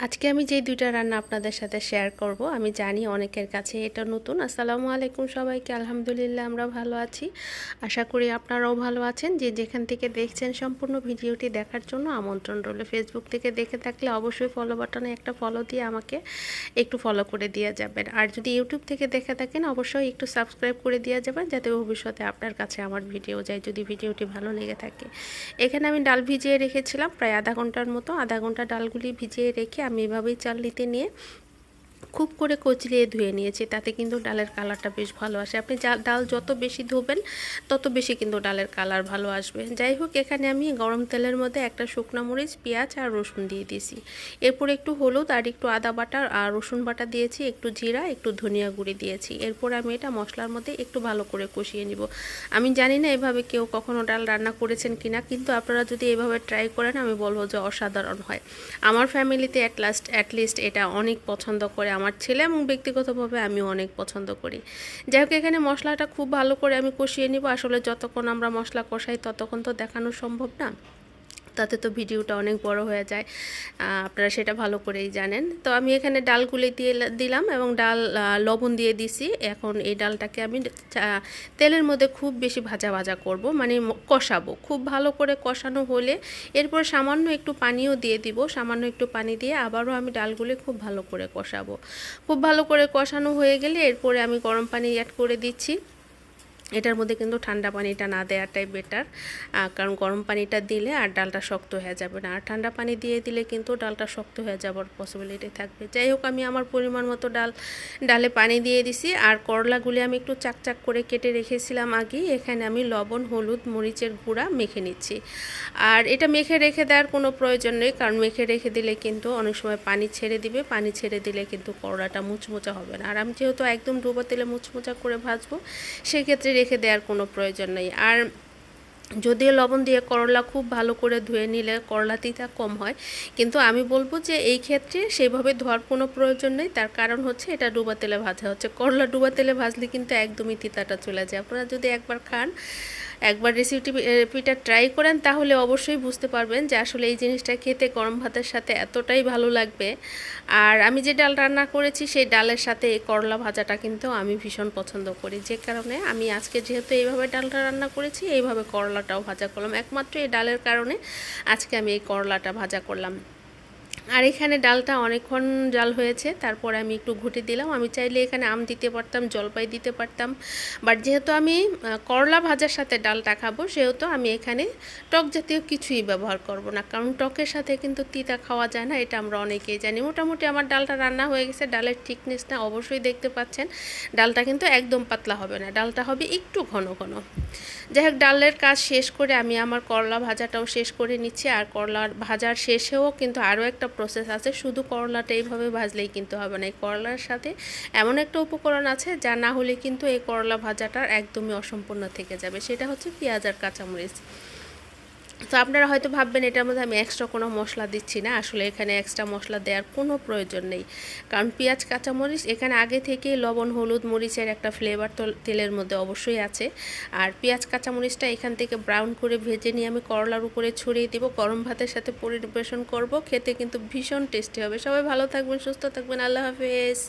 আজকে আমি যে দুইটা রান্না আপনাদের সাথে শেয়ার করব, আমি জানি অনেকের কাছে এটা নতুন। আসসালামু আলাইকুম সবাইকে। আলহামদুলিল্লাহ আমরা ভালো আছি, আশা করি আপনারাও ভালো আছেন। যে যেখান থেকে দেখছেন সম্পূর্ণ ভিডিওটি দেখার জন্য আমন্ত্রণ রইল। ফেসবুক থেকে দেখে থাকলে অবশ্যই ফলো বাটনে একটা ফলো দিয়ে আমাকে একটু ফলো করে দিয়ে যাবেন, আর যদি ইউটিউব থেকে দেখে থাকেন অবশ্যই একটু সাবস্ক্রাইব করে দিয়ে যাবেন, যাতে ভবিষ্যতে আপনার কাছে আমার ভিডিও যায় যদি ভিডিওটি ভালো লেগে থাকে। এখানে আমি ডাল ভিজিয়ে রেখেছিলাম প্রায় আধা ঘন্টার মতো। আধা ঘন্টা ডালগুলি ভিজিয়ে রেখে আমি এভাবেই চালনিতে নিয়ে খুব করে কচলিয়ে ধুয়ে নিয়েছি, তাতে কিন্তু ডালের কালারটা বেশ ভালো আসে। আপনি ডাল যত বেশি ধোবেন তত বেশি কিন্তু ডালের কালার ভালো আসবে। যাই হোক, এখানে আমি গরম তেলের মধ্যে একটা শুকনো মরিচ, পেঁয়াজ আর রসুন দিয়ে দিয়েছি। এরপর একটু হলুদ আর একটু আদা বাটা আর রসুন বাটা দিয়েছি, একটু জিরা, একটু ধনিয়া গুঁড়ি দিয়েছি। এরপর আমি এটা মশলার মধ্যে একটু ভালো করে কষিয়ে নিব। আমি জানি না এভাবে কেউ কখনো ডাল রান্না করেছেন কিনা, কিন্তু আপনারা যদি এভাবে ট্রাই করেন আমি বলবো যে অসাধারণ হয়। আমার ফ্যামিলিতে অ্যাটলিস্ট এটা অনেক পছন্দ করে আমার ছেলে, এবং ব্যক্তিগতভাবে আমিও অনেক পছন্দ করি। যাই হোক, এখানে মশলাটা খুব ভালো করে আমি কষিয়ে নিব। আসলে যতক্ষণ আমরা মশলা কষাই ততক্ষণ তো দেখানো সম্ভব না, তাতে তো ভিডিওটা অনেক বড় হয়ে যায়, আপনারা সেটা ভালো করেই জানেন। তো আমি এখানে ডালগুলি দিয়ে দিলাম এবং লবণ দিয়ে দিছি। এখন এই ডালটাকে আমি তেলের মধ্যে খুব বেশি ভাজা ভাজা করব, মানে কষাবো। খুব ভালো করে কষানো হলে এরপর সামান্য একটু পানিও দিয়ে দিব। সামান্য একটু পানি দিয়ে আবারও আমি ডালগুলি খুব ভালো করে কষাবো। খুব ভালো করে কষানো হয়ে গেলে এরপরে আমি গরম পানি অ্যাড করে দিচ্ছি। এটার মধ্যে কিন্তু ঠান্ডা পানিটা না দেওয়াটাই বেটার, কারণ গরম পানিটা দিলে আর ডালটা শক্ত হয়ে যাবে না, আর ঠান্ডা পানি দিয়ে দিলে কিন্তু ডালটা শক্ত হয়ে যাওয়ার পসিবিলিটি থাকবে। যাই হোক, আমি আমার পরিমাণ মতো ডালে পানি দিয়ে দিছি। আর করলাগুলি আমি একটু চাকচাক করে কেটে রেখেছিলাম আগেই। এখানে আমি লবণ, হলুদ, মরিচের গুঁড়া মেখে নিচ্ছি। আর এটা মেখে রেখে দেওয়ার কোনো প্রয়োজন নেই, কারণ মেখে রেখে দিলে কিন্তু অনেক সময় পানি ছেড়ে দিবে। পানি ছেড়ে দিলে কিন্তু করলাটা মুচমুচা হবে না। আর আমি যেহেতু একদম ডুবো তেলে মুচমুচা করে ভাজবো, সেক্ষেত্রে রেখে দেওয়ার কোনো প্রয়োজন নেই। আর যদিও লবণ দিয়ে করলা খুব ভালো করে ধুয়ে নিলে করলা তিতা কম হয়, কিন্তু আমি বলবো যে এই ক্ষেত্রে সেইভাবে ধোয়ার কোনো প্রয়োজন নেই। তার কারণ হচ্ছে এটা ডুবা তেলে ভাজা হচ্ছে। করলা ডুবা তেলে ভাজলে কিন্তু একদমই তিতাটা চলে যায়। আপনারা যদি একবার খান, একবার রেসিপিটা ট্রাই করেন, তাহলে অবশ্যই বুঝতে পারবেন যে আসলে এই জিনিসটা খেতে গরম ভাতের সাথে এতটাই ভালো লাগবে। আর আমি যে ডাল রান্না করেছি সেই ডালের সাথে এই করলা ভাজাটা কিন্তু আমি ভীষণ পছন্দ করি, যে কারণে আমি আজকে যেহেতু এইভাবে ডালটা রান্না করেছি, এইভাবে করলাটাও ভাজা করলাম। একমাত্র এই ডালের কারণে আজকে আমি এই করলাটা ভাজা করলাম। আর এখানে ডালটা অনেকক্ষণ জাল হয়েছে, তারপর আমি একটু ঘুটে দিলাম। আমি চাইলে এখানে আম দিতে পারতাম, জলপাই দিতে পারতাম, বাট যেহেতু আমি করলা ভাজার সাথে ডালটা খাবো, সেহেতু আমি এখানে টক জাতীয় কিছুই ব্যবহার করব না, কারণ টকের সাথে কিন্তু তিতা খাওয়া যায় না, এটা আমরা অনেকেই জানি। মোটামুটি আমার ডালটা রান্না হয়ে গেছে। ডালের থিকনেসটা অবশ্যই দেখতে পাচ্ছেন। ডালটা কিন্তু একদম পাতলা হবে না, ডালটা হবে একটু ঘন ঘন। যাই হোক, ডালের কাজ শেষ করে আমি আমার করলা ভাজাটাও শেষ করে নিচ্ছি। আর করলা ভাজার শেষেও কিন্তু আরও একটা প্রসেস আছে, শুধু করলাটা এইভাবে ভাজলেই কিন্তু হবে না। এই করলার সাথে এমন একটা উপকরণ আছে যা না হলে কিন্তু এই করলা ভাজাটার একদমই অসম্পূর্ণ থেকে যাবে, সেটা হচ্ছে পেঁয়াজ আর কাঁচামরিচ। তো আপনারা হয়তো ভাববেন এটার মধ্যে আমি এক্সট্রা কোনো মশলা দিচ্ছি না, আসলে এখানে এক্সট্রা মশলা দেওয়ার কোনো প্রয়োজন নেই, কারণ পেঁয়াজ, কাঁচামরিচ এখানে আগে থেকেই লবণ, হলুদ, মরিচের একটা ফ্লেভার তো তেলের মধ্যে অবশ্যই আছে। আর পেঁয়াজ, কাঁচামরিচটা এখান থেকে ব্রাউন করে ভেজে নিয়ে আমি করলার উপরে ছড়িয়ে দিব। গরম ভাতের সাথে পরিবেশন করব, খেতে কিন্তু ভীষণ টেস্টি হবে। সবাই ভালো থাকবেন, সুস্থ থাকবেন, আল্লাহ হাফেজ।